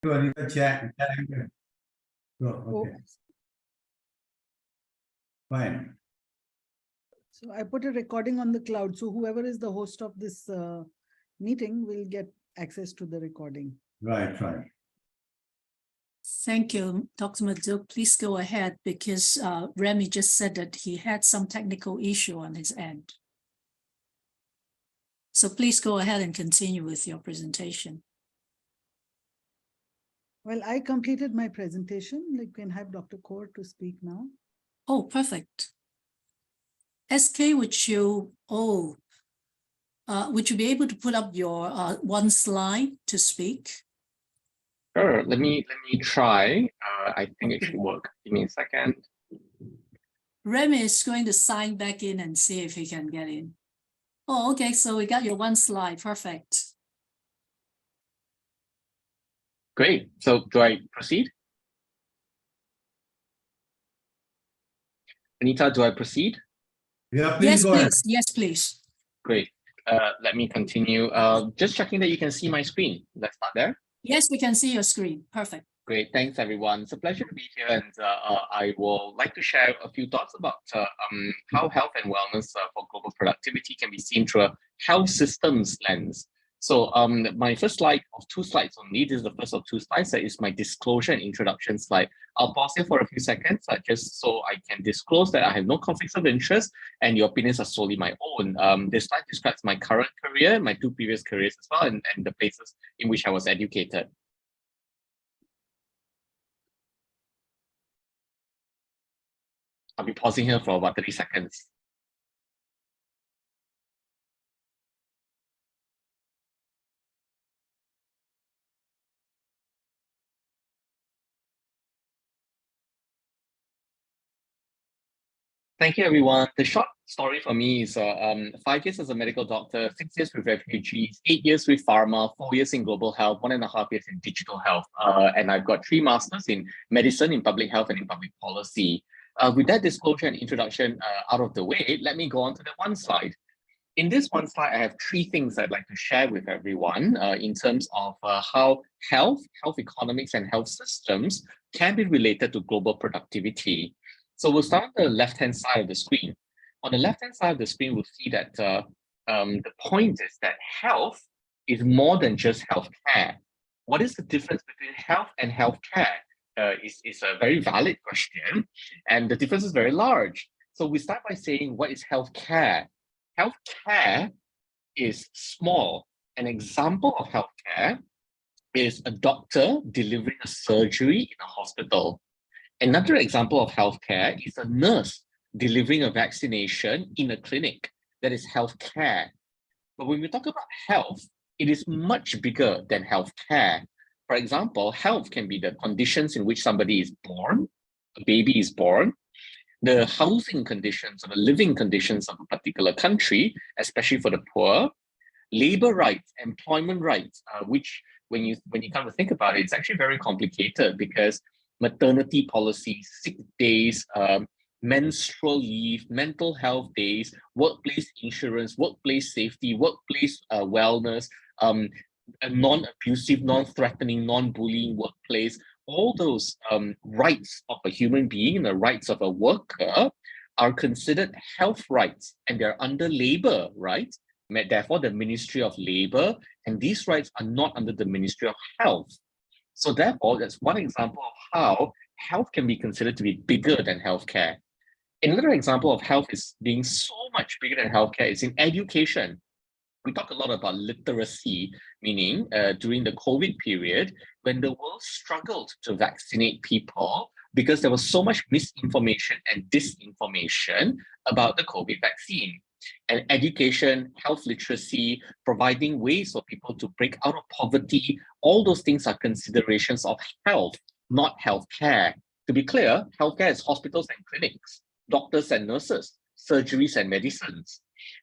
You can chat. Go, okay. Fine. So I put a recording on the cloud. So whoever is the host of this meeting will get access to the recording. Right, right. Thank you, Dr. Maduk. Please go ahead because Remy just said that he had some technical issue on his end. So please go ahead and continue with your presentation. Well, I completed my presentation. You can have Dr. Kaur to speak now. Oh, perfect. SK, would you be able to put up your one slide to speak? Sure, let me try. I think it should work. Give me a second. Remy is going to sign back in and see if he can get in. Oh, okay, so we got your one slide, perfect. Great, so do I proceed? Anita, do I proceed? Yeah, please Yes, go ahead. please. Yes, please. Great, let me continue. Just checking that you can see my screen. Let's start there. Yes, we can see your screen, perfect. Great, thanks everyone. It's a pleasure to be here, and I will like to share a few thoughts about how health and wellness for global productivity can be seen through a health systems lens. So my first slide of two slides only, this is the first of two slides, that is my disclosure and introduction slide. I'll pause here for a few seconds just so I can disclose that I have no conflicts of interest and your opinions are solely my own. This slide describes my current career, my two previous careers as well, and the places in which I was educated. I'll be pausing here for about 30 seconds. Thank you, everyone. The short story for me is 5 years as a medical doctor, 6 years with refugees, 8 years with pharma, 4 years in global health, 1.5 years in digital health. And I've got 3 masters in medicine, in public health, and in public policy. With that disclosure and introduction out of the way, let me go on to the one slide. In this one slide, I have 3 things I'd like to share with everyone in terms of how health economics, and health systems can be related to global productivity. So we'll start on the left-hand side of the screen. On the left-hand side of the screen, we'll see that the point is that health is more than just healthcare. What is the difference between health and healthcare? Is a very valid question, and the difference is very large. So we start by saying, what is healthcare? Healthcare is small. An example of healthcare is a doctor delivering a surgery in a hospital. Another example of healthcare is a nurse delivering a vaccination in a clinic. That is healthcare. But when we talk about health, it is much bigger than healthcare. For example, health can be the conditions in which somebody is born, a baby is born, the housing conditions or the living conditions of a particular country, especially for the poor, labor rights, employment rights, which when you come to think about it, it's actually very complicated because maternity policies, sick days, menstrual leave, mental health days, workplace insurance, workplace safety, workplace wellness, a non-abusive, non-threatening, non-bullying workplace, all those rights of a human being and the rights of a worker are considered health rights, and they're under labor rights. Therefore, the Ministry of Labor, and these rights are not under the Ministry of Health. So therefore, that's one example of how health can be considered to be bigger than healthcare. Another example of health is being so much bigger than healthcare is in education. We talk a lot about literacy, meaning during the COVID period, when the world struggled to vaccinate people because there was so much misinformation and disinformation about the COVID vaccine. And education, health literacy, providing ways for people to break out of poverty, all those things are considerations of health, not healthcare. To be clear, healthcare is hospitals and clinics, doctors and nurses, surgeries and medicines.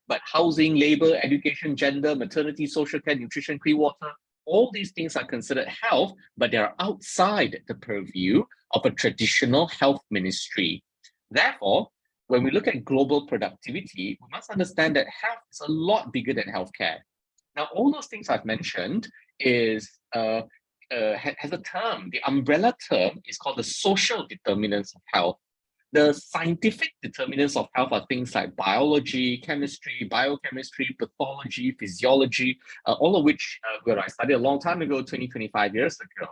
But housing, labor, education, gender, maternity, social care, nutrition, clean water, all these things are considered health, but they are outside the purview of a traditional health ministry. Therefore, when we look at global productivity, we must understand that health is a lot bigger than healthcare. Now, all those things I've mentioned is has a term. The umbrella term is called the social determinants of health. The scientific determinants of health are things like biology, chemistry, biochemistry, pathology, physiology, all of which where I studied a long time ago, 20, 25 years ago.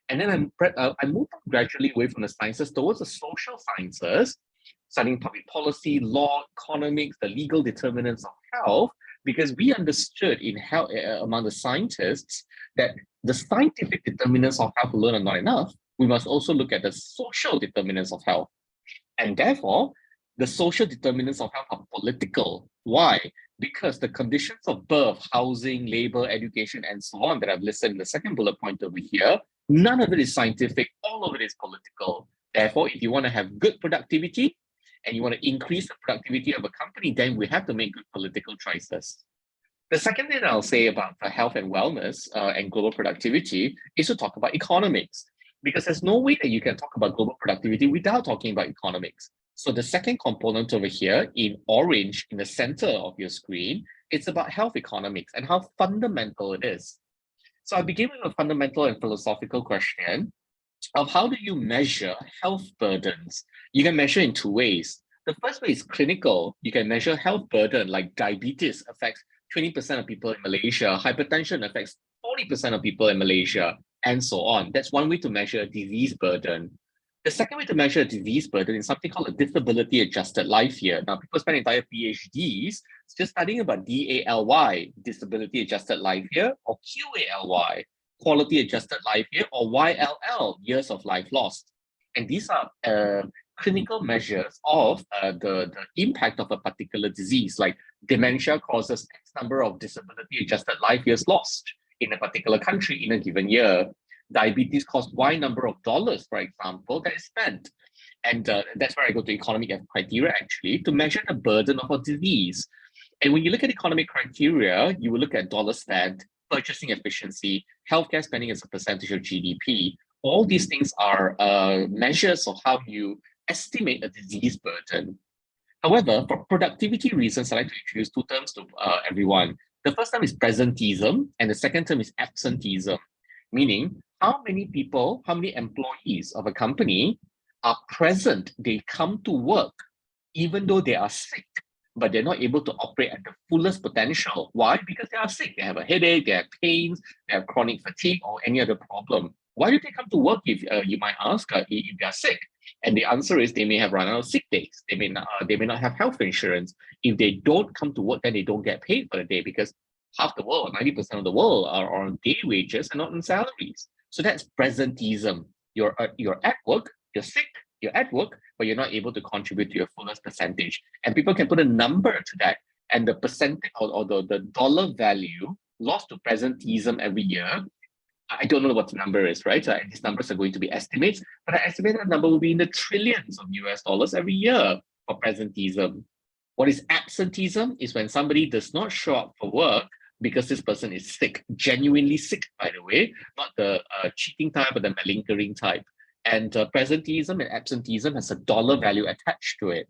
And then I moved on gradually away from the sciences towards the social sciences, studying public policy, law, economics, the legal determinants of health, because we understood in health among the scientists that the scientific determinants of health alone are not enough. We must also look at the social determinants of health. And therefore, the social determinants of health are political. Why? Because the conditions of birth, housing, labor, education, and so on that I've listed in the second bullet point over here, none of it is scientific, all of it is political. Therefore, if you want to have good productivity and you want to increase the productivity of a company, then we have to make good political choices. The second thing I'll say about health and wellness and global productivity is to talk about economics, because there's no way that you can talk about global productivity without talking about economics. So the second component over here in orange in the center of your screen, it's about health economics and how fundamental it is. So I'll begin with a fundamental and philosophical question of how do you measure health burdens? You can measure in two ways. The first way is clinical. You can measure health burden, like diabetes affects 20% of people in Malaysia, hypertension affects 40% of people in Malaysia, and so on. That's one way to measure disease burden. The second way to measure disease burden is something called a disability adjusted life year. Now, people spend entire PhDs just studying about DALY, disability adjusted life year, or QALY, quality adjusted life year, or YLL, years of life lost. And these are clinical measures of the impact of a particular disease, like dementia causes X number of disability adjusted life years lost in a particular country in a given year. Diabetes costs Y number of dollars, for example, that is spent. And that's where I go to economic criteria, actually, to measure the burden of a disease. And when you look at economic criteria, you will look at dollar spent, purchasing efficiency, healthcare spending as a percentage of GDP. All these things are measures of how you estimate a disease burden. However, for productivity reasons, I like to introduce two terms to everyone. The first term is presenteeism, and the second term is absenteeism, meaning how many people, how many employees of a company are present, they come to work, even though they are sick, but they're not able to operate at the fullest potential. Why? Because they are sick. They have a headache, they have pains, they have chronic fatigue, or any other problem. Why do they come to work, if you might ask, if they are sick? And the answer is they may have run out of sick days. They may not have health insurance. If they don't come to work, then they don't get paid for the day, because half the world, 90% of the world are on day wages and not on salaries. So that's presenteeism. You're at work, you're sick, you're at work, but you're not able to contribute to your fullest percentage. And people can put a number to that. And the percentage or the dollar value lost to presenteeism every year, I don't know what the number is, right? So these numbers are going to be estimates, but I estimate that number will be in the trillions of US dollars every year for presenteeism. What is absenteeism is when somebody does not show up for work because this person is sick, genuinely sick, by the way, not the cheating type, but the malingering type. And presenteeism and absenteeism has a dollar value attached to it.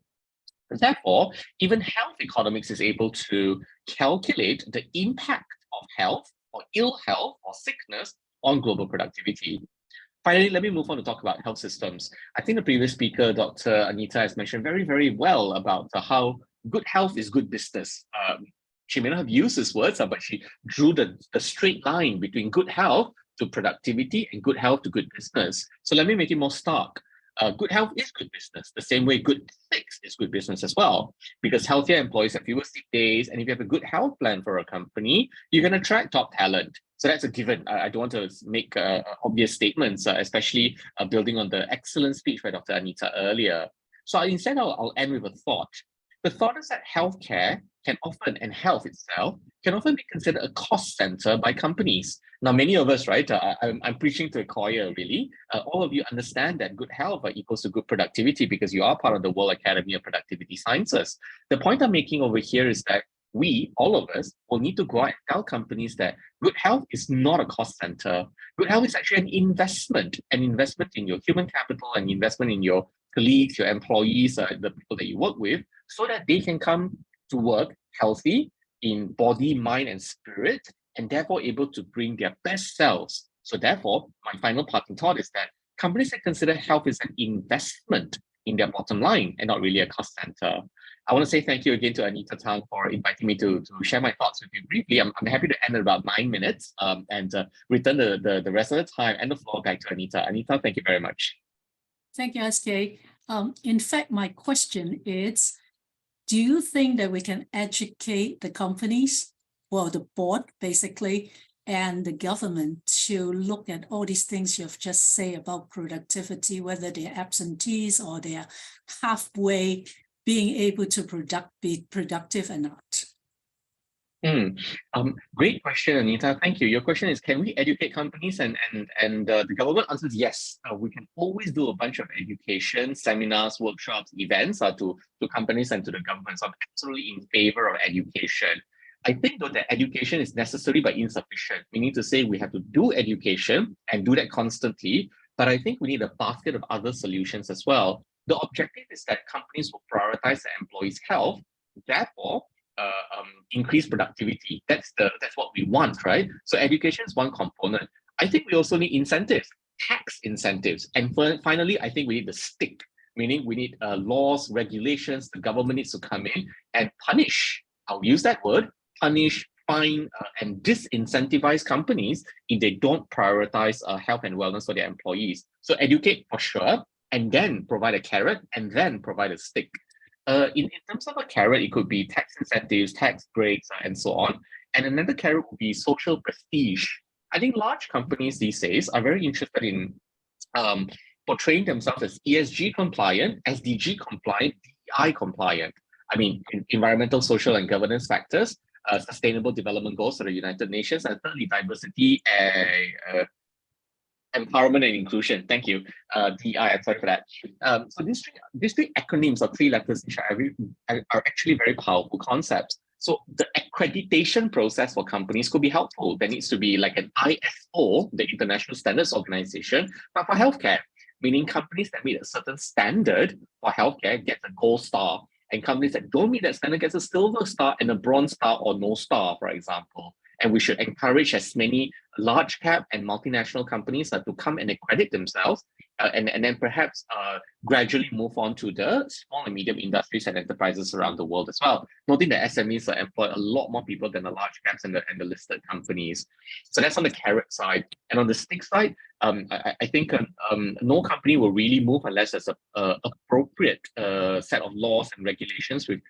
Therefore, even health economics is able to calculate the impact of health or ill health or sickness on global productivity. Finally, let me move on to talk about health systems. I think the previous speaker, Dr. Anita, has mentioned very, very well about how good health is good business. She may not have used these words, but she drew the straight line between good health to productivity and good health to good business. So let me make it more stark. Good health is good business, the same way good ethics is good business as well, because healthier employees have fewer sick days, and if you have a good health plan for a company, you can attract top talent. So that's a given. I don't want to make obvious statements, especially building on the excellent speech by Dr. Anita earlier. So instead, I'll end with a thought. The thought is that healthcare can often, and health itself, can often be considered a cost center by companies. Now, many of us, right, I'm preaching to a choir, really. All of you understand that good health equals to good productivity because you are part of the World Academy of Productivity Sciences. The point I'm making over here is that we, all of us, will need to go out and tell companies that good health is not a cost center. Good health is actually an investment in your human capital, an investment in your colleagues, your employees, the people that you work with, so that they can come to work healthy in body, mind, and spirit, and therefore able to bring their best selves So therefore, my final parting thought is that companies that consider health as an investment in their bottom line and not really a cost center. I want to say thank you again to Anita Tang for inviting me to share my thoughts with you briefly. I'm happy to end at about 9 minutes and return the rest of the time and the floor back to Anita. Anita, thank you very much. Thank you, SK. In fact, my question is, do you think that we can educate the companies, well, the board basically, and the government to look at all these things you've just said about productivity, whether they're absentees or they're halfway being able to be productive or not? Great question, Anita. Thank you. Your question is, can we educate companies? And the government answers yes. We can always do a bunch of education, seminars, workshops, events to companies and to the government. So I'm absolutely in favor of education. I think though that education is necessary but insufficient. We need to say we have to do education and do that constantly. But I think we need a basket of other solutions as well. The objective is that companies will prioritize their employees' health, therefore increase productivity. That's what we want, right? So education is one component. I think we also need incentives, tax incentives. And finally, I think we need the stick, meaning we need laws, regulations. The government needs to come in and punish, I'll use that word, punish, fine, and disincentivize companies if they don't prioritize health and wellness for their employees. So educate for sure, and then provide a carrot, and then provide a stick. In terms of a carrot, it could be tax incentives, tax breaks, and so on. And another carrot would be social prestige. I think large companies these days are very interested in portraying themselves as ESG compliant, SDG compliant, DEI compliant. I mean, environmental, social, and governance factors, sustainable development goals of the United Nations, and thirdly, diversity, empowerment and inclusion. Thank you. DEI, I'm sorry for that. So these three acronyms or three letters which are actually very powerful concepts. So the accreditation process for companies could be helpful. There needs to be like an ISO, the International Standards Organization, but for healthcare, meaning companies that meet a certain standard for healthcare get a gold star, and companies that don't meet that standard gets a silver star and a bronze star or no star, for example. And we should encourage as many large cap and multinational companies to come and accredit themselves and then perhaps gradually move on to the small and medium industries and enterprises around the world as well. Noting that SMEs employ a lot more people than the large caps and the listed companies. So that's on the carrot side. And on the stick side, I think no company will really move unless there's an appropriate set of laws and regulations with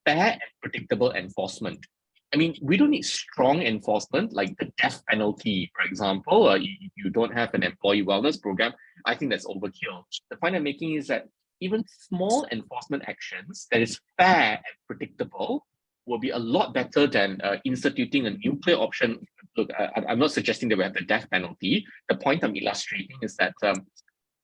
fair and predictable enforcement. I mean, we don't need strong enforcement like the death penalty, for example. If you don't have an employee wellness program, I think that's overkill. The point I'm making is that even small enforcement actions that is fair and predictable will be a lot better than instituting a nuclear option. Look, I'm not suggesting that we have the death penalty. The point I'm illustrating is that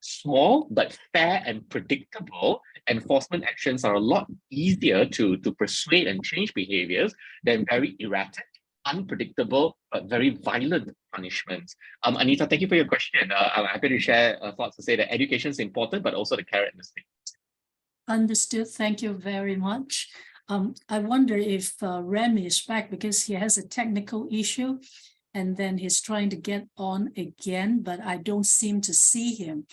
small but fair and predictable enforcement actions are a lot easier to persuade and change behaviors than very erratic, unpredictable, but very violent punishments. Anita, thank you for your question. I'm happy to share thoughts to say that education is important, but also the carrot and the stick. Understood. Thank you very much. I wonder if Remy is back because he has a technical issue and then he's trying to get on again, but I don't seem to see him,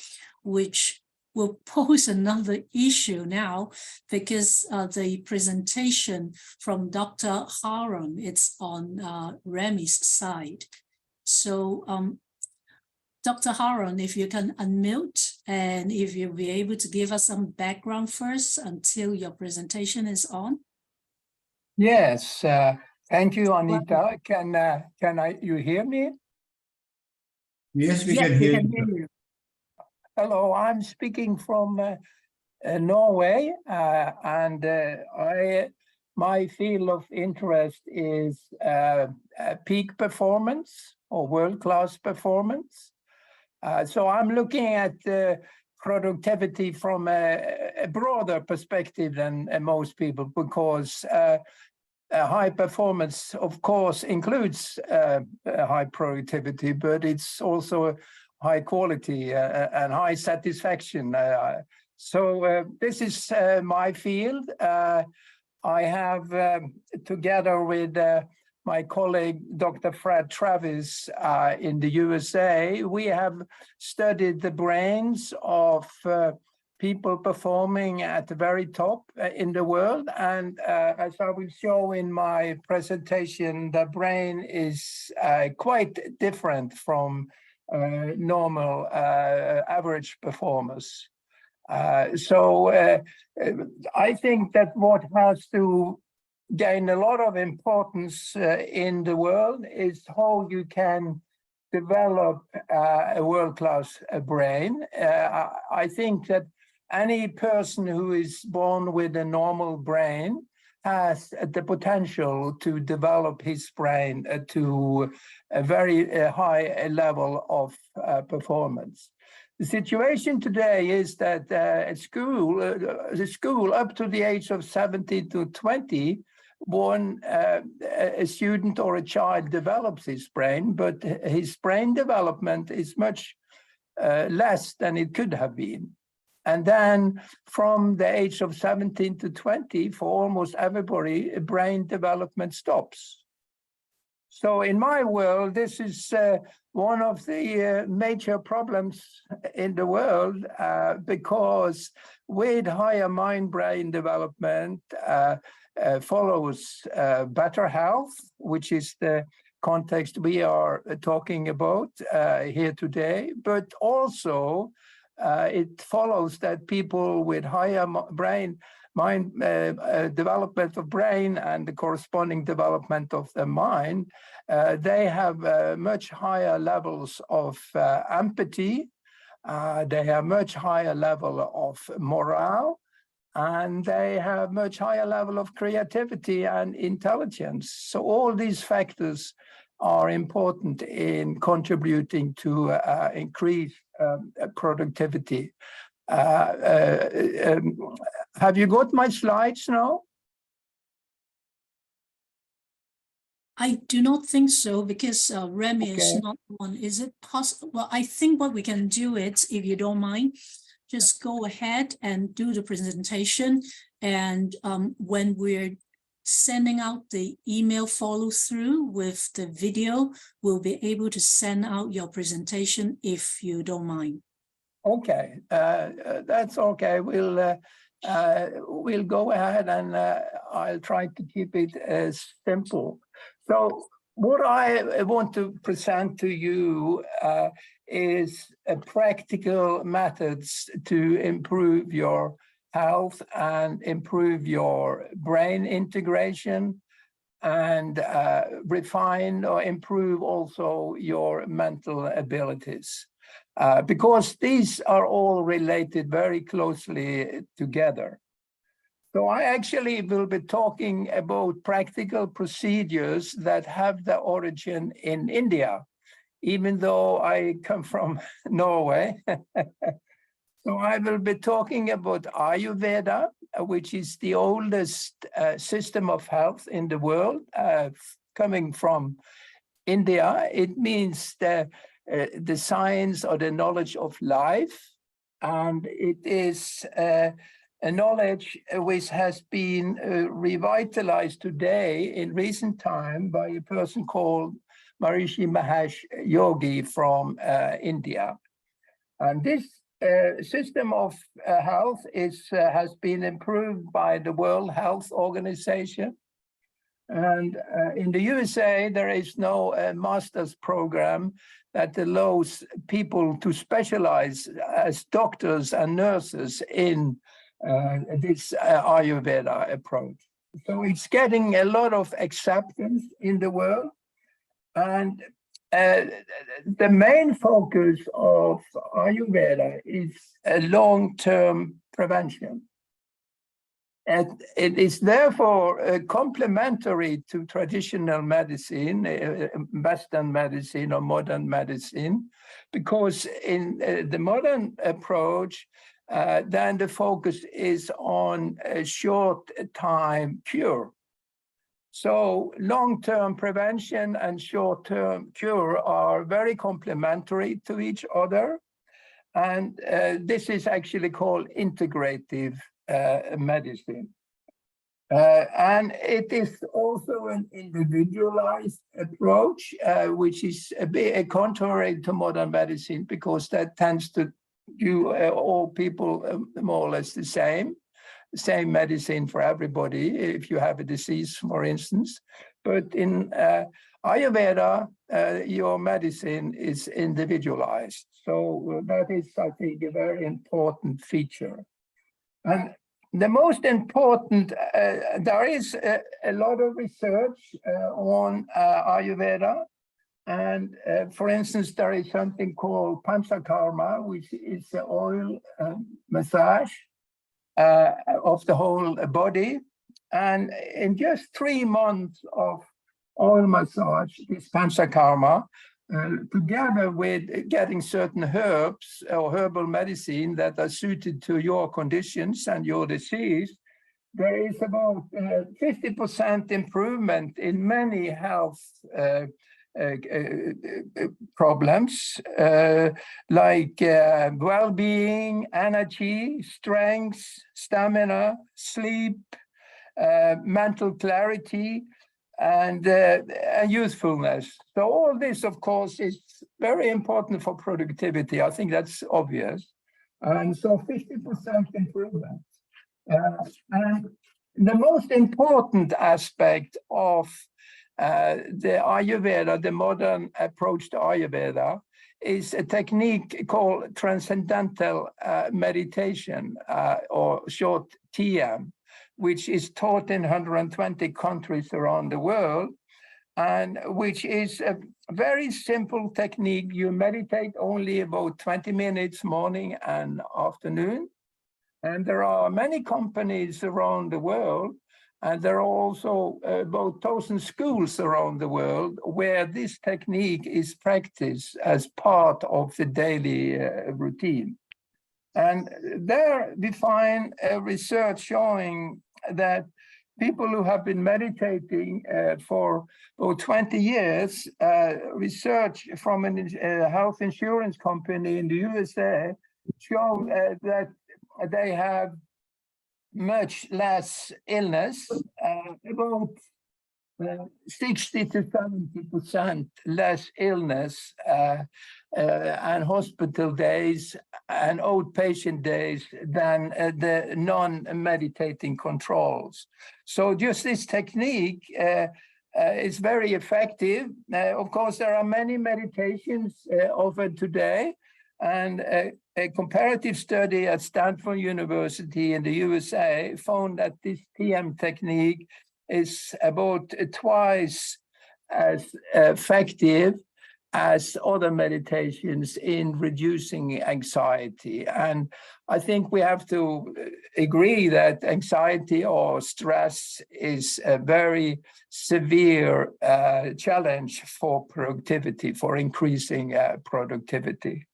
which will pose another issue now because the presentation from Dr. Haron, it's on Remy's side. So Dr. Haron, if you can unmute and if you'll be able to give us some background first until your presentation is on. Yes, thank you, Anita. Can you hear me? Yes, we can hear you. Hello, I'm speaking from Norway, and my field of interest is peak performance or world-class performance. So I'm looking at productivity from a broader perspective than most people, because high performance, of course, includes high productivity, but it's also high quality and high satisfaction. So this is my field. I have, together with my colleague, Dr. Fred Travis, in the USA, we have studied the brains of people performing at the very top in the world. And as I will show in my presentation, the brain is quite different from normal average performers. So I think that what has to gain a lot of importance in the world is how you can develop a world-class brain. I think that any person who is born with a normal brain has the potential to develop his brain to a very high level of performance. The situation today is that at school, the school up to the age of 17 to 20, a student or a child develops his brain, but his brain development is much less than it could have been. And then from the age of 17 to 20, for almost everybody, brain development stops. So in my world, this is one of the major problems in the world because with higher mind-brain development follows better health, which is the context we are talking about here today, but also it follows that people with higher development of brain and the corresponding development of the mind, they have much higher levels of empathy, they have much higher level of morale, and they have much higher level of creativity and intelligence. So all these factors are important in contributing to increase productivity. Have you got my slides now? I do not think so, because Remy is Okay. not one. Is it possible? Well, I think what we can do is, if you don't mind, just go ahead and do the presentation. And when we're sending out the email follow through with the video, we'll be able to send out your presentation if you don't mind. Okay, that's okay. We'll go ahead and I'll try to keep it as simple. So what I want to present to you is practical methods to improve your health and improve your brain integration and refine or improve also your mental abilities. Because these are all related very closely together. So I actually will be talking about practical procedures that have their origin in India, even though I come from Norway. So I will be talking about Ayurveda, which is the oldest system of health in the world, coming from India. It means the science or the knowledge of life, and it is a knowledge which has been revitalized today in recent time by a person called Maharishi Mahesh Yogi from India. And this system of health has been improved by the World Health Organization. And in the USA, there is no master's program that allows people to specialize as doctors and nurses in this Ayurveda approach. So it's getting a lot of acceptance in the world. And the main focus of Ayurveda is a long-term prevention. And it is therefore complementary to traditional medicine, Western medicine or modern medicine, because in the modern approach, then the focus is on a short-time cure. So long-term prevention and short-term cure are very complementary to each other. And this is actually called integrative medicine. And it is also an individualized approach, which is a bit contrary to modern medicine, because that tends to do all people more or less the same medicine for everybody if you have a disease, for instance. But in Ayurveda, your medicine is individualized. So that is, I think, a very important feature. And the most important, there is a lot of research on Ayurveda. And for instance, there is something called Panchakarma, which is the oil massage of the whole body. And in just 3 months of oil massage, this Panchakarma, together with getting certain herbs or herbal medicine that are suited to your conditions and your disease, there is about 50% improvement in many health problems, like well-being, energy, strength, stamina, sleep, mental clarity, and youthfulness. So all this, of course, is very important for productivity. I think that's obvious. And so 50% improvement. And the most important aspect of the Ayurveda, the modern approach to Ayurveda, is a technique called transcendental meditation, or short TM, which is taught in 120 countries around the world, and which is a very simple technique. You meditate only about 20 minutes morning and afternoon. And there are many companies around the world, and there are also about 1,000 schools around the world where this technique is practiced as part of the daily routine. And there we find research showing that people who have been meditating for about 20 years, research from a health insurance company in the USA show that they have much less illness, about 60 to 70% less illness and hospital days and outpatient days than the non-meditating controls. So just this technique is very effective. Of course, there are many meditations offered today, and a comparative study at Stanford University in the USA found that this TM technique is about twice as effective as other meditations in reducing anxiety. And I think we have to agree that anxiety or stress is a very severe challenge for productivity, for increasing productivity.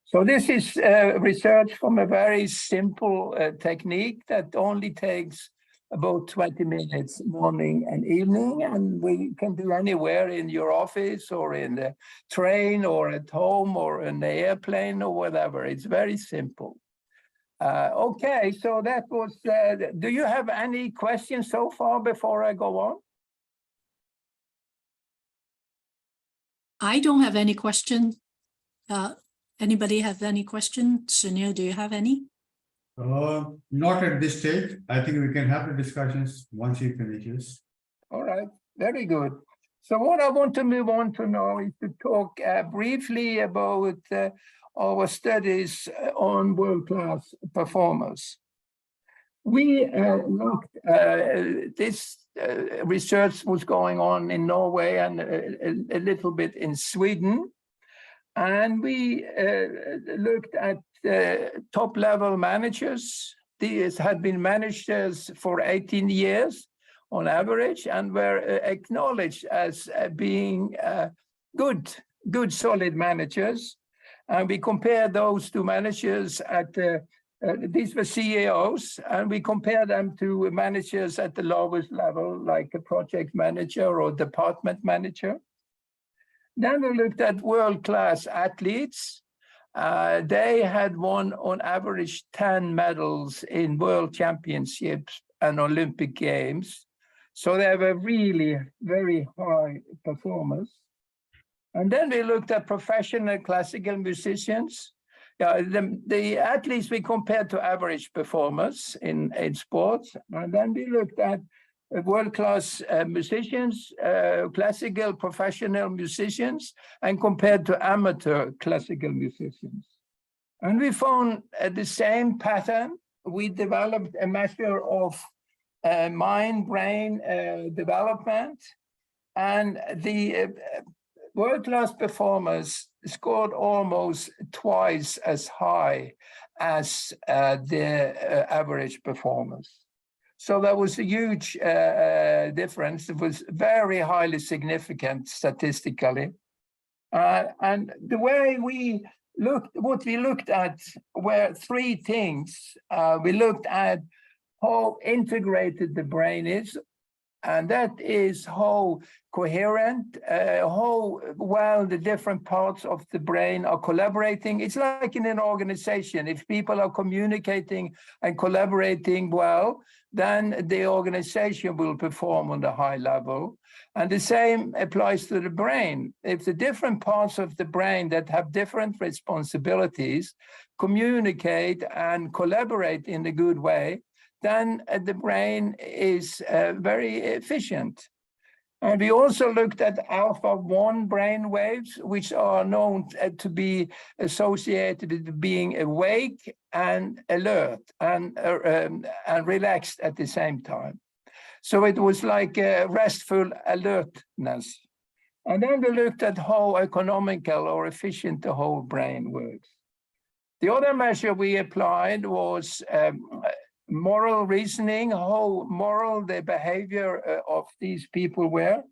So this is research from a very simple technique that only takes about 20 minutes morning and evening, and we can do anywhere in your office or in the train or at home or in the airplane or whatever. It's very simple. Okay, so that was, do you have any questions so far before I go on? I don't have any question. Anybody have any questions? Sunil, do you have any? Not at this stage. I think we can have the discussions once he finishes. All right, very good. So what I want to move on to now is to talk briefly about our studies on world-class performers. We looked, this research was going on in Norway and a little bit in Sweden. And we looked at top-level managers. These had been managers for 18 years on average and were acknowledged as being good, solid managers. And we compared those two managers at, these were CEOs, and we compared them to managers at the lowest level, like a project manager or department manager. Then we looked at world-class athletes. They had won on average 10 medals in world championships and Olympic Games. So they were really very high performers. And then we looked at professional classical musicians. The athletes we compared to average performers in sports. And then we looked at world-class musicians, classical professional musicians, and compared to amateur classical musicians. And we found the same pattern. We developed a measure of mind-brain development, and the world-class performers scored almost twice as high as the average performers. So that was a huge difference. It was very highly significant statistically. And the way what we looked at were three things. We looked at how integrated the brain is, and that is how coherent, how well the different parts of the brain are collaborating. It's like in an organization. If people are communicating and collaborating well, then the organization will perform on a high level. And the same applies to the brain. If the different parts of the brain that have different responsibilities communicate and collaborate in a good way, then the brain is very efficient. And we also looked at alpha-1 brain waves, which are known to be associated with being awake and alert and relaxed at the same time. So it was like a restful alertness. And then we looked at how economical or efficient the whole brain works. The other measure we applied was moral reasoning, how moral the behavior of these people were.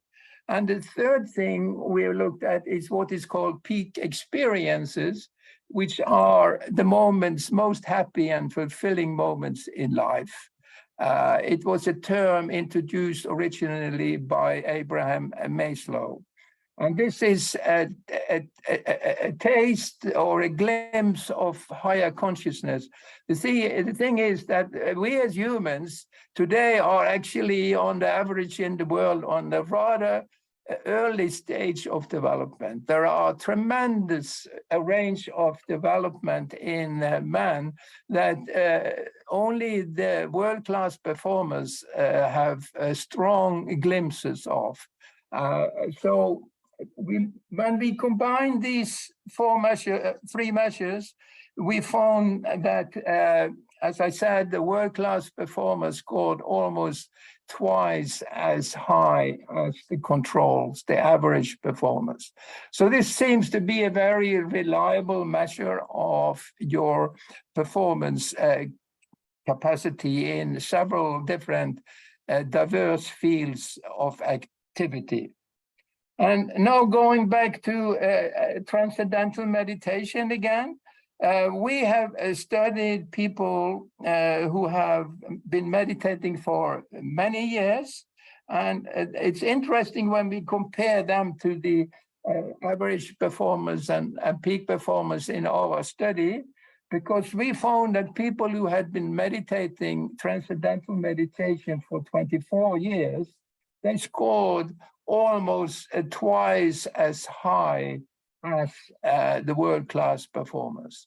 And the third thing we looked at is what is called peak experiences, which are the moments, most happy and fulfilling moments in life. It was a term introduced originally by Abraham Maslow. And this is a taste or a glimpse of higher consciousness. The thing is that we as humans today are actually on the average in the world on the rather early stage of development. There are tremendous range of development in man that only the world-class performers have strong glimpses of. So when we combine these three measures, we found that, as I said, the world-class performers scored almost twice as high as the controls, the average performers. So this seems to be a very reliable measure of your performance capacity in several different diverse fields of activity. And now going back to transcendental meditation again, we have studied people who have been meditating for many years. And it's interesting when we compare them to the average performers and peak performers in our study, because we found that people who had been meditating transcendental meditation for 24 years, they scored almost twice as high as the world-class performers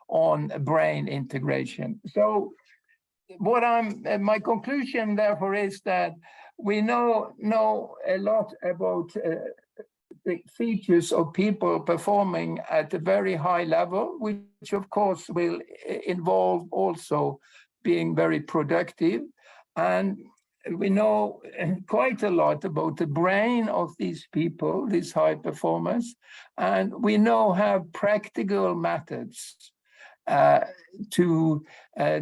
on brain integration. So my conclusion therefore is that we know a lot about the features of people performing at a very high level, which of course will involve also being very productive. And we know quite a lot about the brain of these people, these high performers, and we now have practical methods to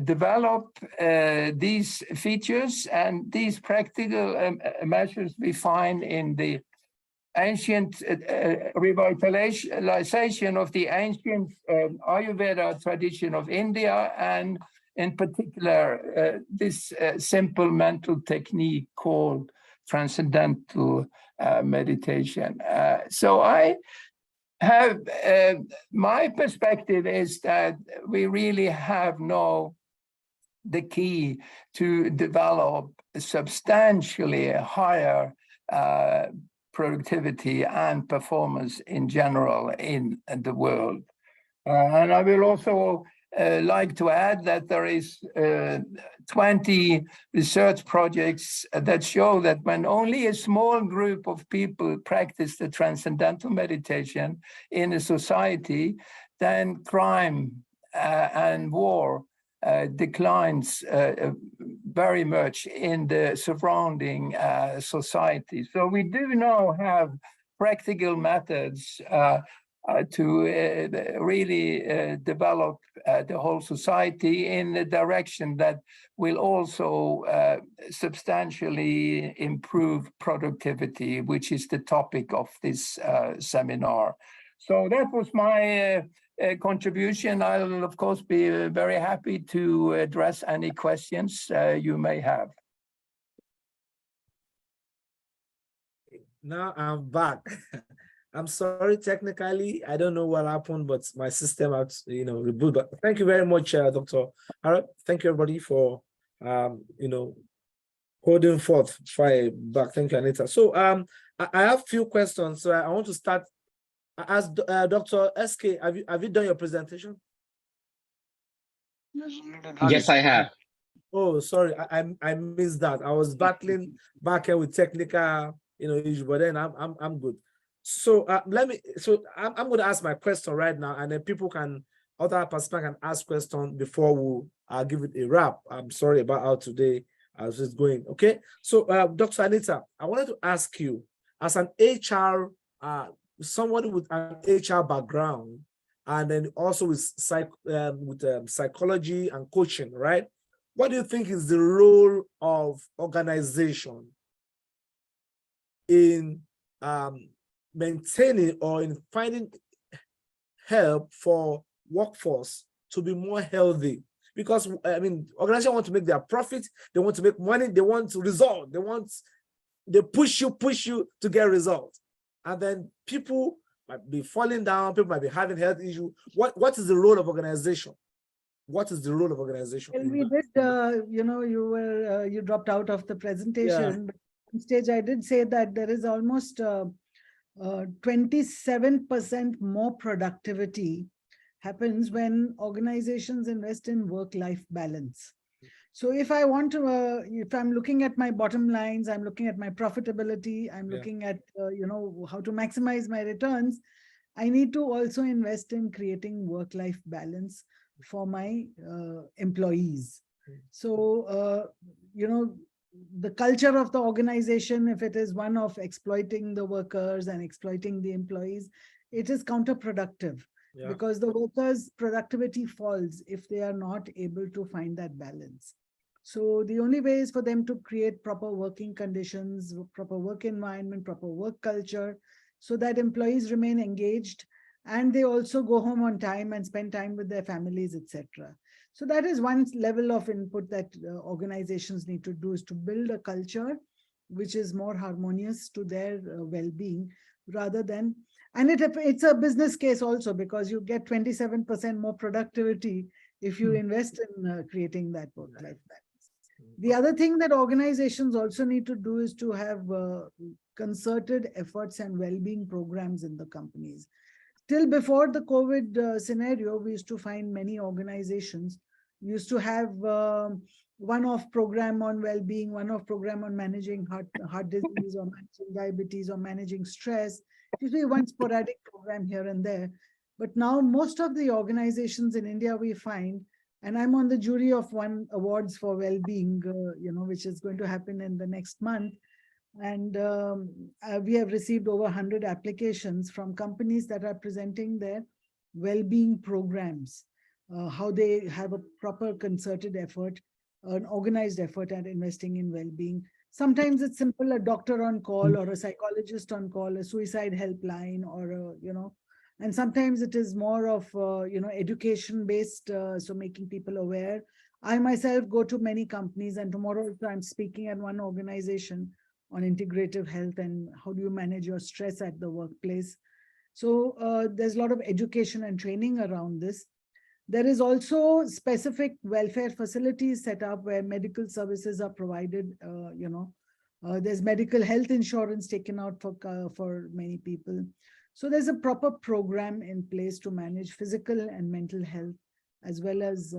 develop these features, and these practical measures we find in the ancient revitalization of the ancient Ayurveda tradition of India, and in particular, this simple mental technique called transcendental meditation. So I have, my perspective is that we really have no the key to develop substantially higher productivity and performance in general in the world. And I will also like to add that there is 20 research projects that show that when only a small group of people practice the transcendental meditation in a society, then crime and war declines very much in the surrounding society. So we do now have practical methods to really develop the whole society in a direction that will also substantially improve productivity, which is the topic of this seminar. So that was my contribution. I'll, of course, be very happy to address any questions you may have. Now I'm back. I'm sorry, technically, I don't know what happened, but my system had, reboot. But thank you very much, Dr. Harrod. Thank you, everybody, for, holding forth back. Thank you, Anita. So I have a few questions. So I want to start. As Dr. SK, have you done your presentation? Yes, I have. Oh, sorry, I missed that. I was battling back here with technical, issue, but then I'm good. So I'm going to ask my question right now, and then other participants can ask questions before we give it a wrap. I'm sorry about how today I was just going. Okay, so Dr. Anita, I wanted to ask you, as an HR, somebody with an HR background, and then also with psychology and coaching, right? What do you think is the role of organization in maintaining or in finding help for workforce to be more healthy? Because organizations want to make their profit, they want to make money, they want to result, they push you to get results, and then people might be falling down, people might be having health issues. What is the role of organization? What is the role of organization? Well, we did, you dropped out of the presentation, but on stage I did say that there is almost 27% more productivity happens when organizations invest in work-life balance. So if I want to, if I'm looking at my bottom lines, I'm looking at my profitability, I'm looking at, how to maximize my returns, I need to also invest in creating work-life balance for my employees. So, the culture of the organization, if it is one of exploiting the workers and exploiting the employees, it is counterproductive because the workers' productivity falls if they are not able to find that balance. So the only way is for them to create proper working conditions, proper work environment, proper work culture, so that employees remain engaged and they also go home on time and spend time with their families, etc. So that is one level of input that organizations need to do, is to build a culture which is more harmonious to their well-being, rather than, and it's a business case also, because you get 27% more productivity if you invest in creating that work-life balance. The other thing that organizations also need to do is to have concerted efforts and well-being programs in the companies. Till before the COVID scenario, we used to find many organizations used to have one-off program on well-being, one-off program on managing heart disease or managing diabetes or managing stress. It used to be one sporadic program here and there. But now most of the organizations in India we find, and I'm on the jury of one awards for well-being, which is going to happen in the next month. And we have received over 100 applications from companies that are presenting their well-being programs, how they have a proper concerted effort, an organized effort at investing in well-being. Sometimes it's simple, a doctor on call or a psychologist on call, a suicide helpline, or, and sometimes it is more of, education based, so making people aware. I myself go to many companies, and tomorrow I'm speaking at one organization on integrative health and how do you manage your stress at the workplace. So there's a lot of education and training around this. There is also specific welfare facilities set up where medical services are provided. There's medical health insurance taken out for many people. So there's a proper program in place to manage physical and mental health, as well as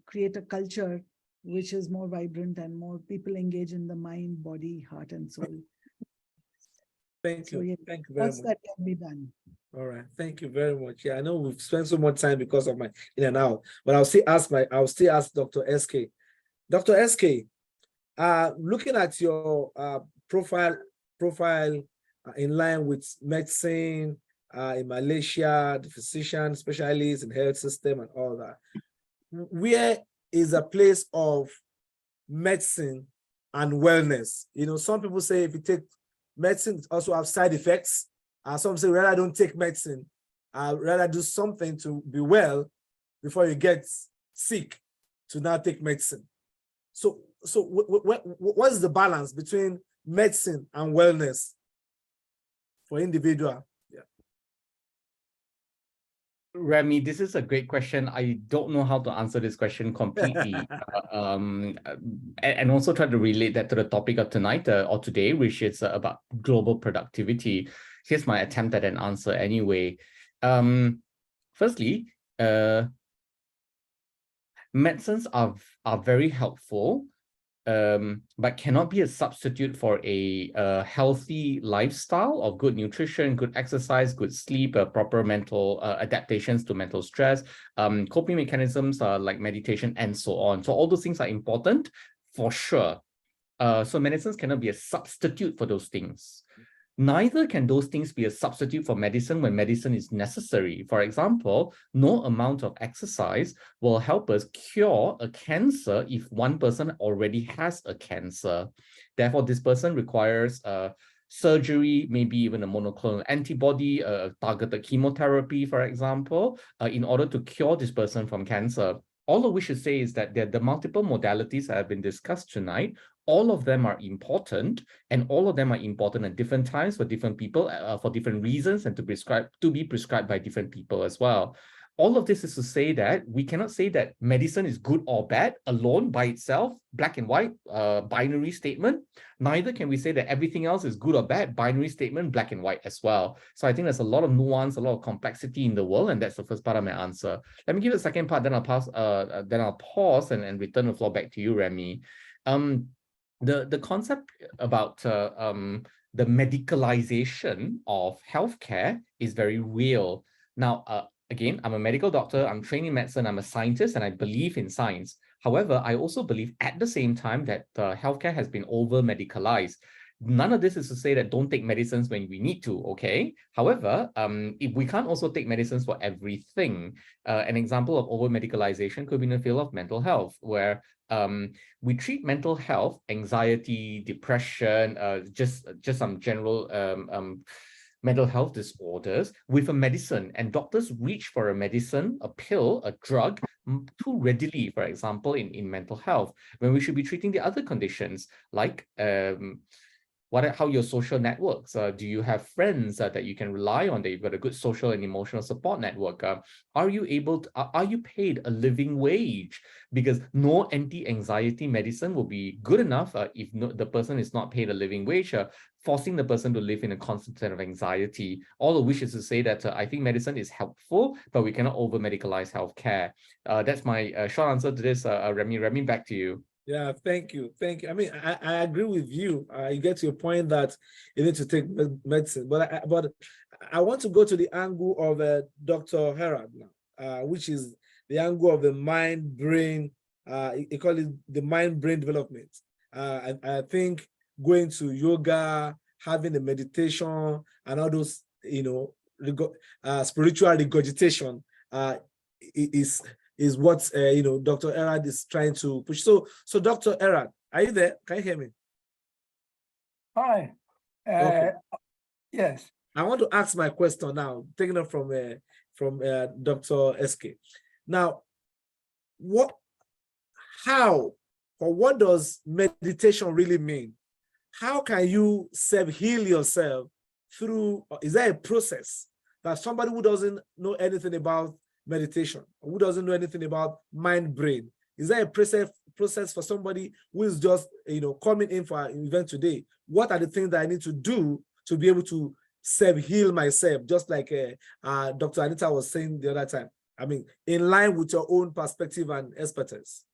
create a culture which is more vibrant and more people engage in the mind, body, heart, and soul. Thank you. So, yeah, Thank you very lots much. that can be done. All right. Thank you very much. Yeah, I know we've spent so much time because of my in and out, but I'll still ask Dr. SK. Dr. SK, looking at your profile in line with medicine in Malaysia, the physician, specialists in health system and all that, where is a place of medicine and wellness? You know, some people say if you take medicine, it also have side effects. Some say rather don't take medicine, rather do something to be well before you get sick to now take medicine. So what is the balance between medicine and wellness for individual? Yeah. Remy, this is a great question. I don't know how to answer this question completely. And also try to relate that to the topic of tonight or today, which is about global productivity. Here's my attempt at an answer anyway. Firstly, medicines are very helpful, but cannot be a substitute for a healthy lifestyle of good nutrition, good exercise, good sleep, proper mental adaptations to mental stress, coping mechanisms like meditation, and so on. So all those things are important for sure. So medicines cannot be a substitute for those things. Neither can those things be a substitute for medicine when medicine is necessary. For example, no amount of exercise will help us cure a cancer if one person already has a cancer. Therefore, this person requires surgery, maybe even a monoclonal antibody, targeted chemotherapy, for example, in order to cure this person from cancer. All of we should say is that the multiple modalities that have been discussed tonight, all of them are important, and all of them are important at different times for different people, for different reasons, and to be prescribed by different people as well. All of this is to say that we cannot say that medicine is good or bad alone by itself, black and white, binary statement. Neither can we say that everything else is good or bad, binary statement, black and white as well. So I think there's a lot of nuance, a lot of complexity in the world, and that's the first part of my answer. Let me give the second part, then I'll pause and return the floor back to you, Remy. The concept about the medicalization of healthcare is very real. Now, again, I'm a medical doctor, I'm trained in medicine, I'm a scientist, and I believe in science. However, I also believe at the same time that healthcare has been over-medicalized. None of this is to say that don't take medicines when we need to, okay? However, if we can't also take medicines for everything, an example of over-medicalization could be in the field of mental health, where we treat mental health, anxiety, depression, just some general mental health disorders with a medicine, and doctors reach for a medicine, a pill, a drug too readily, for example, in mental health, when we should be treating the other conditions like how your social networks, do you have friends that you can rely on, that you've got a good social and emotional support network? Are you paid a living wage? Because no anti-anxiety medicine will be good enough if the person is not paid a living wage, forcing the person to live in a constant state of anxiety. All of which is to say that I think medicine is helpful, but we cannot over-medicalize healthcare. That's my short answer to this, Remy. Remy, back to you. Yeah, thank you. I mean, I agree with you. You get to your point that you need to take medicine, but I want to go to the angle of Dr. Herod now, which is the angle of the mind-brain. You call it the mind-brain development. I think going to yoga, having a meditation, and all those, spiritual regurgitation is what Dr. Erad is trying to push. So Dr. Erad, are you there? Can you hear me? Hi. Okay. Yes. I want to ask my question now, taking it from Dr. SK. Now, what does meditation really mean? How can you self-heal yourself through? Is there a process that somebody who doesn't know anything about meditation, who doesn't know anything about mind-brain? Is there a process for somebody who is just, coming in for an event today? What are the things that I need to do to be able to self-heal myself, just like Dr. Anita was saying the other time? I mean, in line with your own perspective and expertise.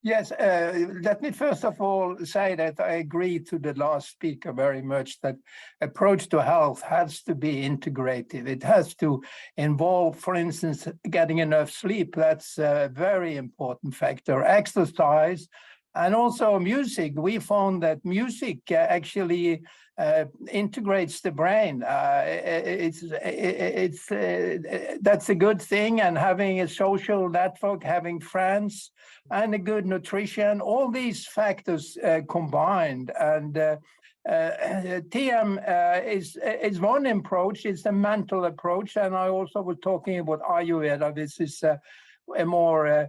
Yes, let me first of all say that I agree to the last speaker very much, that approach to health has to be integrative. It has to involve, for instance, getting enough sleep. That's a very important factor. Exercise, and also music. We found that music actually integrates the brain. That's a good thing, and having a social network, having friends, and a good nutrition, all these factors combined. And TM is one approach. It's a mental approach, and I also was talking about Ayurveda. This is a more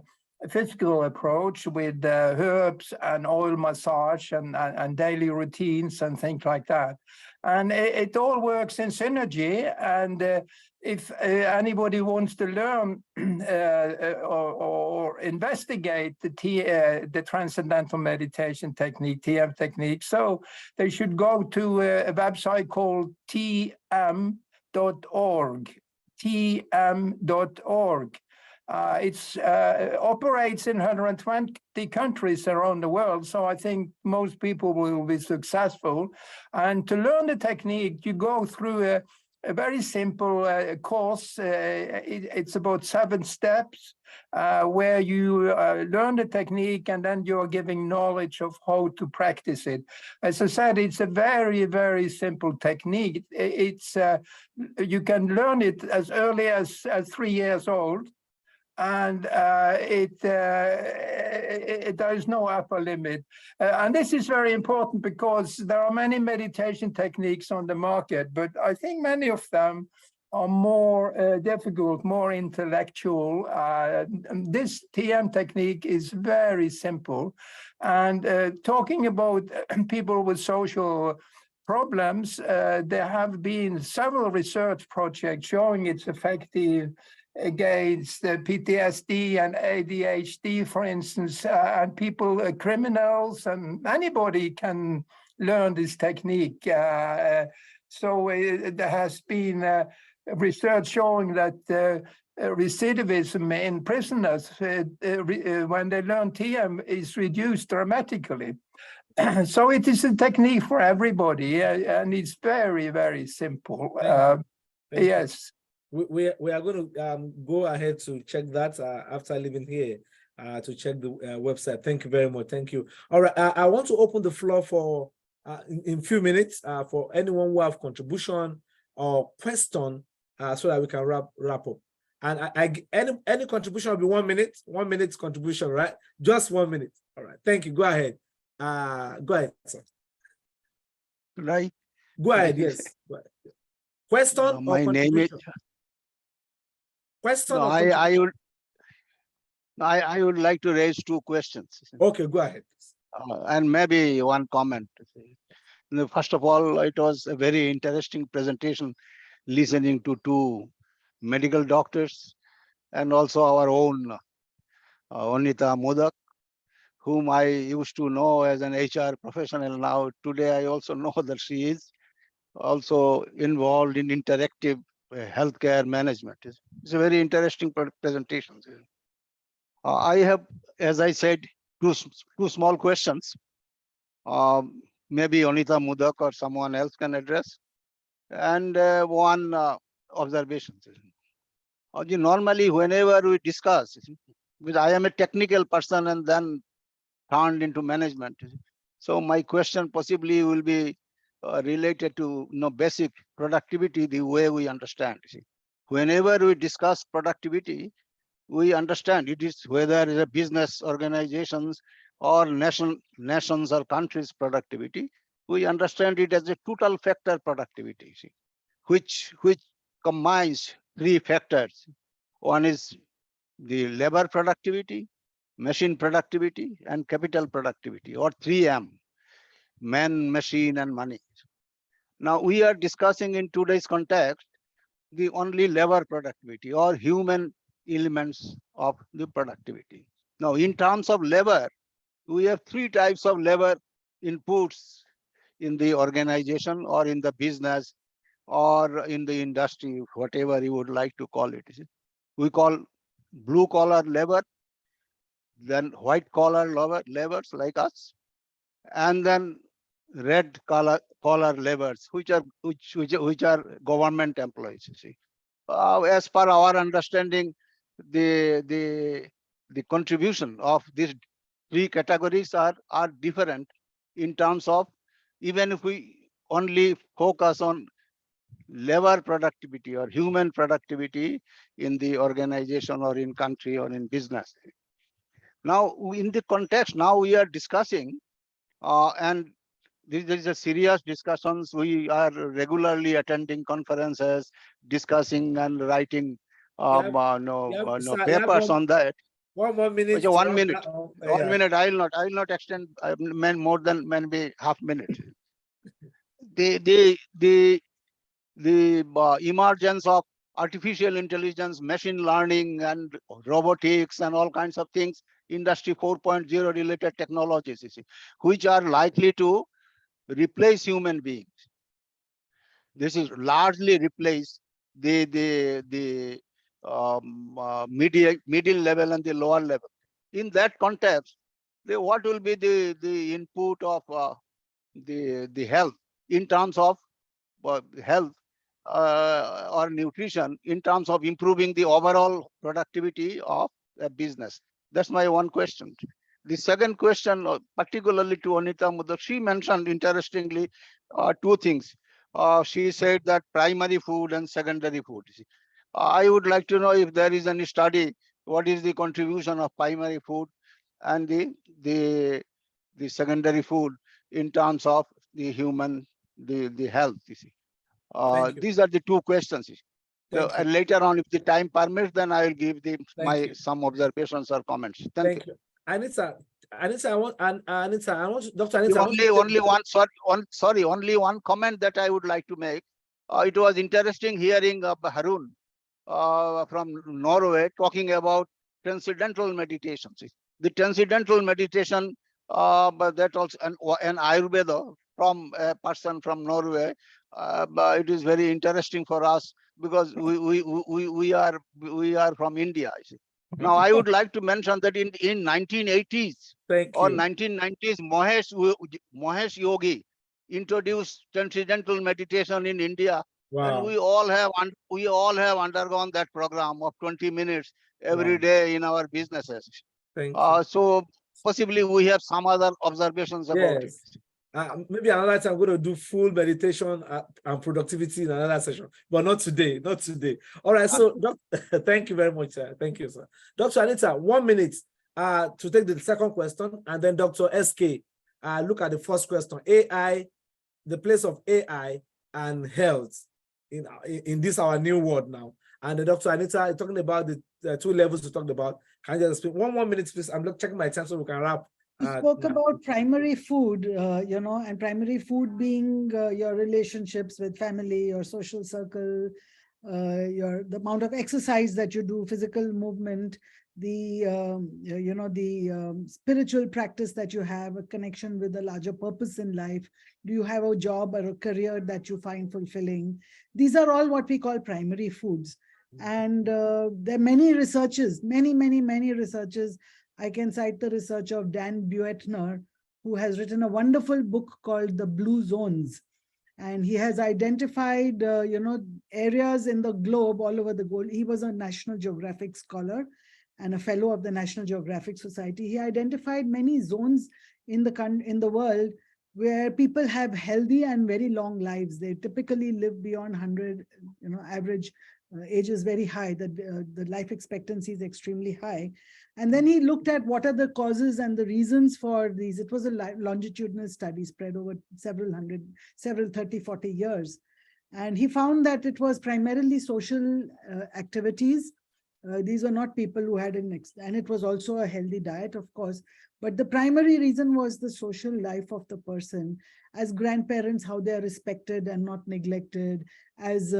physical approach with herbs and oil massage and daily routines and things like that. And it all works in synergy. And if anybody wants to learn or investigate the transcendental meditation technique, TM technique, so they should go to a website called tm.org. tm.org. It operates in 120 countries around the world, so I think most people will be successful. And to learn the technique, you go through a very simple course. It's about 7 steps where you learn the technique, and then you're giving knowledge of how to practice it. As I said, it's a very, very simple technique. It's you can learn it as early as 3 years old. And there is no upper limit. And this is very important because there are many meditation techniques on the market, but I think many of them are more difficult, more intellectual. This TM technique is very simple. And talking about people with social problems, there have been several research projects showing it's effective against PTSD and ADHD, for instance, and people, criminals, and anybody can learn this technique. So there has been research showing that recidivism in prisoners, when they learn TM, is reduced dramatically. So it is a technique for everybody, and it's very, very simple. Yes. We are going to go ahead to check that after leaving here, to check the website. Thank you very much. Thank you. All right. I want to open the floor for in a few minutes for anyone who have contribution or question, so that we can wrap up. And any contribution will be 1 minute. 1 minute contribution, right? Just 1 minute. All right. Thank you. Go ahead. Go ahead, sir. Right. Go ahead. Yes. Go ahead. Question or My name is. Question. No, I would like to raise 2 questions. Okay, go ahead. And maybe one comment. First of all, it was a very interesting presentation, listening to 2 medical doctors and also our own Anita Modak, whom I used to know as an HR professional. Now, today, I also know that she is also involved in interactive healthcare management. It's a very interesting presentation. I have, as I said, two small questions. Maybe Anita Modak or someone else can address. And one observation. Normally, whenever we discuss, because I am a technical person and then turned into management. So my question possibly will be related to basic productivity, the way we understand. Whenever we discuss productivity, we understand it is whether it's a business organizations or nations or countries productivity. We understand it as a total factor productivity, which combines 3 factors. One is the labor productivity, machine productivity, and capital productivity, or 3M, man, machine, and money. Now we are discussing in today's context the only labor productivity or human elements of the productivity. Now, in terms of labor, we have three types of labor inputs in the organization or in the business or in the industry, whatever you would like to call it. We call blue collar labor, then white collar laborers like us, and then red collar laborers, which are government employees. You see, as per our understanding, the contribution of these three categories are different in terms of, even if we only focus on labor productivity or human productivity in the organization or in country or in business. Now, in the context, now we are discussing, and this is a serious discussions. We are regularly attending conferences, discussing and writing papers on that. 1 more minute. Okay, 1 minute. Yeah. 1 minute. I will not extend more than maybe half minute. The emergence of artificial intelligence, machine learning, and robotics, and all kinds of things, industry 4.0 related technologies, you see, which are likely to replace human beings. This is largely replace the middle level and the lower level. In that context, what will be the input of the health in terms of health or nutrition in terms of improving the overall productivity of a business? That's my one question. The second question, particularly to Anita Mudak, she mentioned interestingly two things. She said that primary food and secondary food. I would like to know if there is any study, what is the contribution of primary food and the secondary food in terms of the human, the health. You see. These are the two questions. So, and later on, if the time permits, then I will give some observations or comments. Thank you. Anita, I want Dr. Anita. Only one comment that I would like to make. It was interesting hearing Harun from Norway talking about transcendental meditation. The transcendental meditation, but that also an Ayurveda from a person from Norway. But it is very interesting for us because we are from India. Now, I would like to mention that in 1980s or 1990s, Mohesh Yogi introduced transcendental meditation in India. Wow. And we all have undergone that program of 20 minutes every day in our businesses. So possibly we have some other observations about it. Maybe another time I'm going to do full meditation and productivity in another session, but not today. Not today. All right. So, thank you very much, sir. Thank you, sir. Dr. Anita, 1 minute to take the second question, and then Dr. SK, look at the first question: AI, the place of AI and health in this our new world now. And Dr. Anita, talking about the two levels we talked about. Can you just speak 1 more minute, please? I'm checking my time so we can wrap. You spoke about primary food, and primary food being your relationships with family, your social circle, the amount of exercise that you do, physical movement, the spiritual practice that you have, a connection with a larger purpose in life. Do you have a job or a career that you find fulfilling? These are all what we call primary foods. And there are many researchers, many researchers. I can cite the research of Dan Buettner, who has written a wonderful book called The Blue Zones. And he has identified, areas in the globe, all over the globe. He was a National Geographic scholar and a fellow of the National Geographic Society. He identified many zones in the world where people have healthy and very long lives. They typically live beyond 100, average age is very high. The life expectancy is extremely high. And then he looked at what are the causes and the reasons for these. It was a longitudinal study spread over several 30, 40 years. And he found that it was primarily social activities. These were not people who had and it was also a healthy diet, of course. But the primary reason was the social life of the person. As grandparents, how they are respected and not neglected. As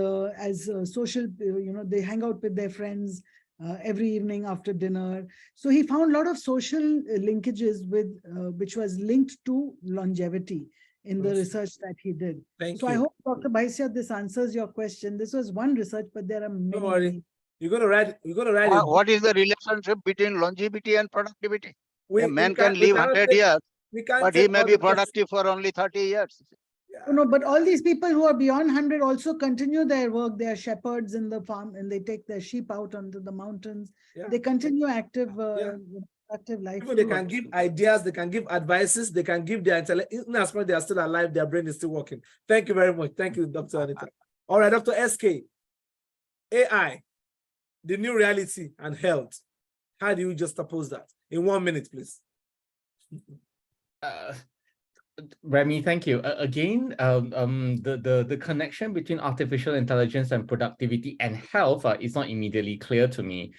social, they hang out with their friends. every evening after dinner. So he found a lot of social linkages with which was linked to longevity in the Awesome. research that he did. Thank So I you. hope, Dr. Baisya, this answers your question. This was one research, but there are many. Don't worry. many. You're gonna write a book. What is the relationship between longevity and productivity? We- A man we can can't- we live cannot 100 take- years, We can't but he take may all be the questions. productive for only 30 years. Oh, no, but all these people who are beyond 100 also continue their work. They are shepherds in the farm and they take their sheep out onto the mountains. Yeah. They continue active, Yeah. active life. People, they too. can give ideas, they can give advices, they can give their intellect. Even as long as they are still alive, their brain is still working. Thank you very much. Thank you, Dr. Anita. All right, Dr. SK. AI, the new reality and health. How do you just oppose that? In 1 minute, please. Remy, thank you. Again, the connection between artificial intelligence and productivity and health is not immediately clear to me.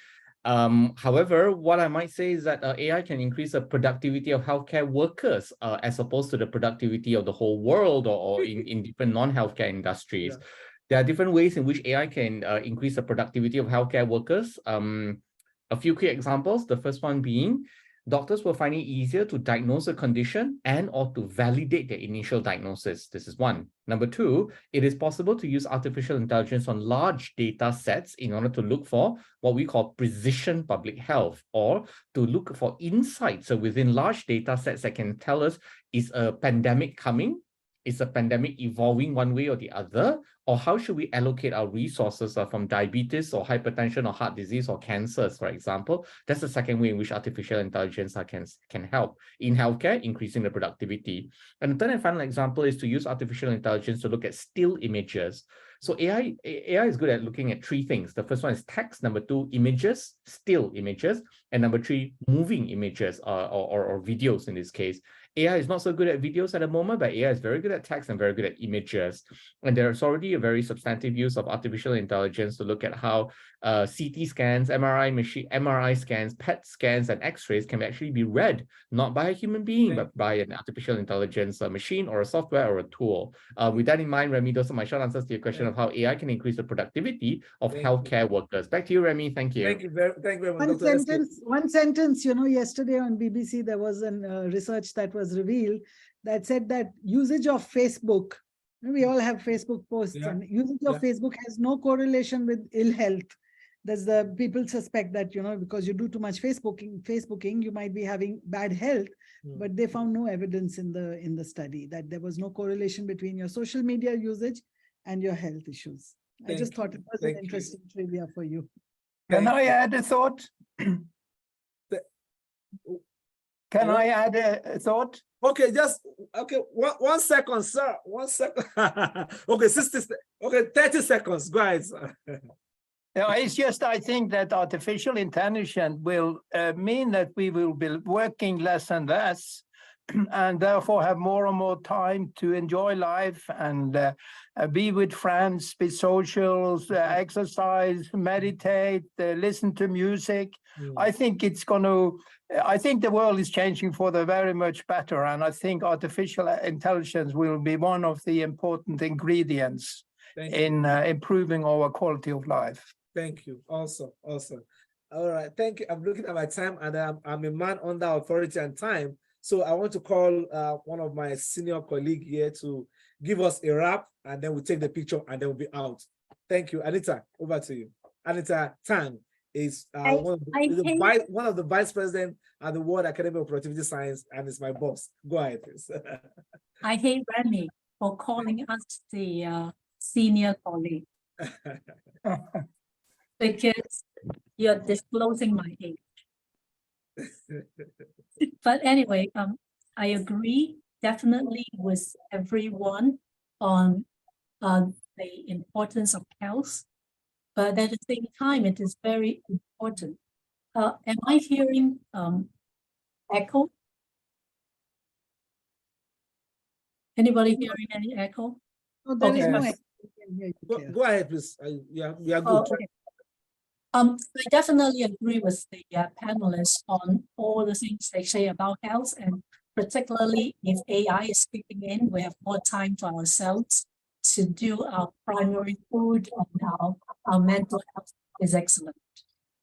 However, what I might say is that AI can increase the productivity of healthcare workers as opposed to the productivity of the whole world or in different non-healthcare industries. Yeah. There are different ways in which AI can increase the productivity of healthcare workers. A few quick examples. The first one being, doctors will find it easier to diagnose a condition and or to validate their initial diagnosis. This is one. Number two, it is possible to use artificial intelligence on large data sets in order to look for what we call precision public health, or to look for insights within large data sets that can tell us, is a pandemic coming? Is a pandemic evolving one way or the other? Or how should we allocate our resources from diabetes or hypertension or heart disease or cancers, for example? That's the second way in which artificial intelligence can help in healthcare, increasing the productivity. And the third and final example is to use artificial intelligence to look at still images. So AI is good at looking at three things. The first one is text. Number two, images, still images. And number three, moving images or videos in this case. AI is not so good at videos at the moment, but AI is very good at text and very good at images. And there is already a very substantive use of artificial intelligence to look at how CT scans, MRI scans, PET scans, and X-rays can actually be read, not by a human being, but by an artificial intelligence machine or a software or a tool. With that in mind, Remy, those are my short answers to your question of how AI can increase the productivity of healthcare workers. Back to you, Remy. Thank you. Thank you very much. One sentence, yesterday on BBC, there was a research that was revealed that said that usage of Facebook, we all have Facebook posts, and usage of Facebook has no correlation with ill health. There's the people suspect that, because you do too much Facebooking, you might be having bad health, but they found no evidence in the study that there was no correlation between your social media usage and your health issues. I just thought it was an interesting trivia for you. Can I add a thought? Can I add a thought? Okay, one second, sir. 1 second. Okay, 30 seconds. Go ahead, sir. It's just, I think that artificial intelligence will mean that we will be working less and less, and therefore have more and more time to enjoy life and be with friends, be social, exercise, meditate, listen to music. I think I think the world is changing for the very much better, and I think artificial intelligence will be one of the important ingredients in improving our quality of life. Thank you. Awesome. All right. Thank you. I'm looking at my time, and I'm a man under authority and time. So I want to call one of my senior colleagues here to give us a wrap, and then we'll take the picture and then we'll be out. Thank you. Anita, over to you. Anita Tang is one of the vice president at the World Academy of Productivity Science, and is my boss. Go ahead, please. I hate Remy for calling us the senior colleague. Because you're disclosing my age. But anyway, I agree definitely with everyone on the importance of health, but at the same time, it is very important. Am I hearing echo? Anybody hearing any echo? Oh, there is no Okay. echo. Go ahead, please. We are good. Okay. I definitely agree with the panelists on all the things they say about health, and particularly if AI is kicking in, we have more time for ourselves to do our primary food, and our mental health is excellent.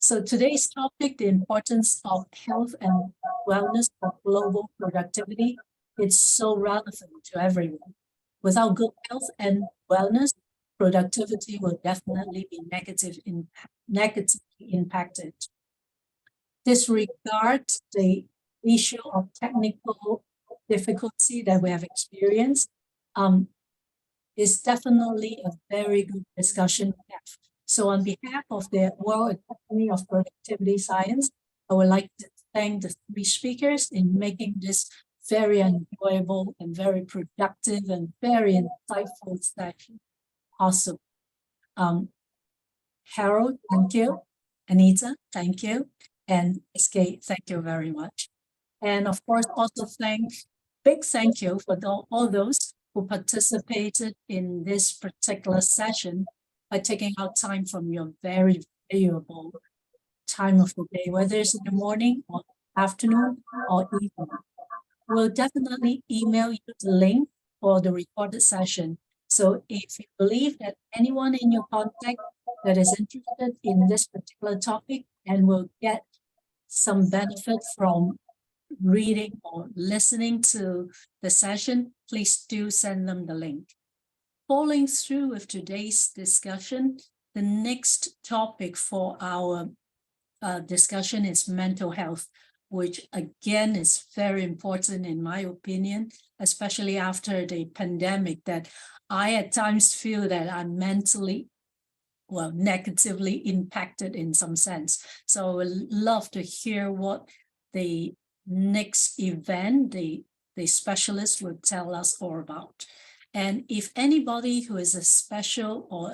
So today's topic, the importance of health and wellness for global productivity, it's so relevant to everyone. Without good health and wellness, productivity will definitely be negatively impacted. Disregard the issue of technical difficulty that we have experienced, is definitely a very good discussion to have. So on behalf of the World Academy of Productivity Science, I would like to thank the three speakers in making this very enjoyable and very productive and very insightful session possible. Harold, thank you. Anita, thank you. And SK, thank you very much. And of course, also big thank you for all those who participated in this particular session by taking out time from your very valuable time of the day, whether it's in the morning or afternoon or evening. We'll definitely email you the link for the recorded session. So if you believe that anyone in your contact that is interested in this particular topic and will get some benefit from reading or listening to the session, please do send them the link. Following through with today's discussion, the next topic for our discussion is mental health, which again is very important in my opinion, especially after the pandemic, that I at times feel that I'm mentally, well, negatively impacted in some sense. So I would love to hear what the next event, the specialist will tell us all about. And if anybody who is a special or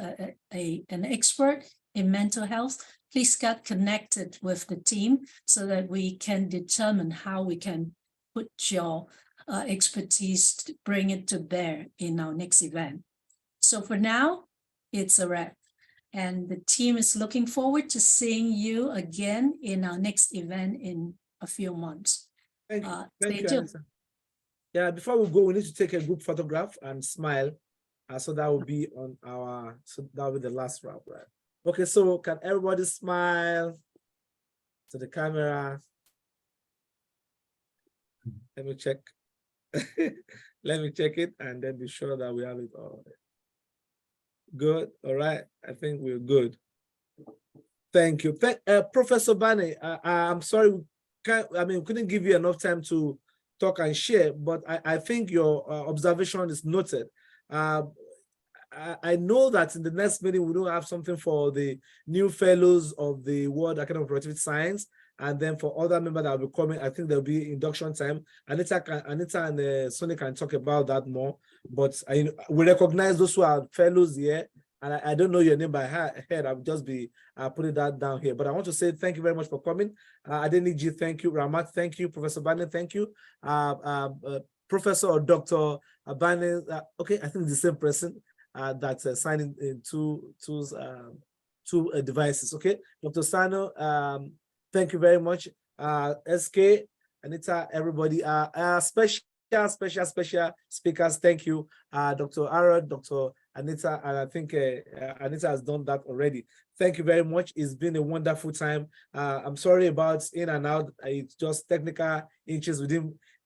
an expert in mental health, please get connected with the team so that we can determine how we can put your expertise, to bring it to bear in our next event. So for now, it's a wrap. And the team is looking forward to seeing you again in our next event in a few months. Thank you. Stay tuned. Anita. Yeah, before we go, we need to take a group photograph and smile. So that will be on our, so that will be the last wrap, right? Okay, so can everybody smile to the camera? Let me check. Let me check it and then be sure that we have it all. Good, all right. I think we're good. Thank you. Professor Bane, I'm sorry, we couldn't give you enough time to talk and share, but I think your observation is noted. I know that in the next meeting, we don't have something for the new fellows of the World Academy of Productivity Science. And then for other members that will be coming, I think there'll be induction time. Anita and Sonny can talk about that more. But we recognize those who are fellows here. And I don't know your name by head. I'll just be putting that down here. But I want to say thank you very much for coming. Adeniji, thank you. Ramat, thank you. Professor Bane, thank you. Professor or Dr. Bane, okay, I think it's the same person that's signing in two devices. Okay, Dr. Sano, thank you very much. SK, Anita, everybody, special speakers. Thank you, Dr. Arad, Dr. Anita, and I think Anita has done that already. Thank you very much. It's been a wonderful time. I'm sorry about in and out. It's just technical issues.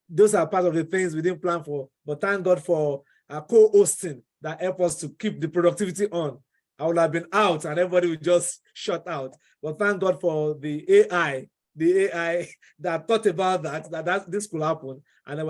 Those are part of the things we didn't plan for, but thank God for co-hosting that help us to keep the productivity on. I would have been out and everybody would just shut out. But thank God for the AI that thought about that this could happen. And